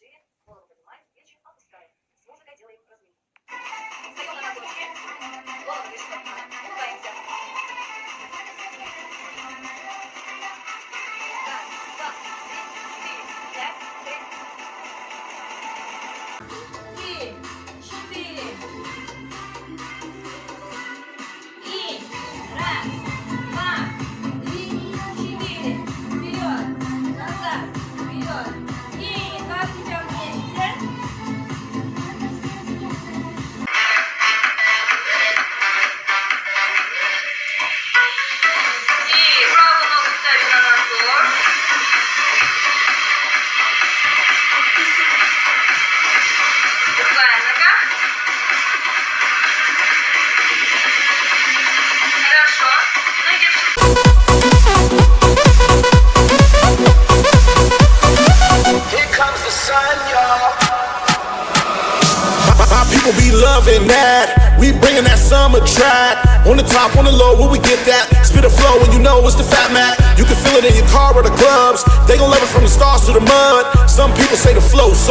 шире, голову поднимаем, плечи опускаем. С музыкой делаем разминку. Встаем на носочки, голову выше поднимаем, улыбаемся. Раз, два, три, четыре, пять, шесть. 3, 4. И раз, два, три, 4. Вперед, назад, вперед. И два плеча вместе. И правую ногу ставим на носок. Другая нога. Хорошо. Ноги Here comes the sun, y'all. My people be loving that. We bringing that summer track. On the top, on the low, where we get that? Spit a flow and you know it's the Fat Mac. You can feel it in your car or the clubs. They gon' love it from the stars to the mud. Some people say the flow so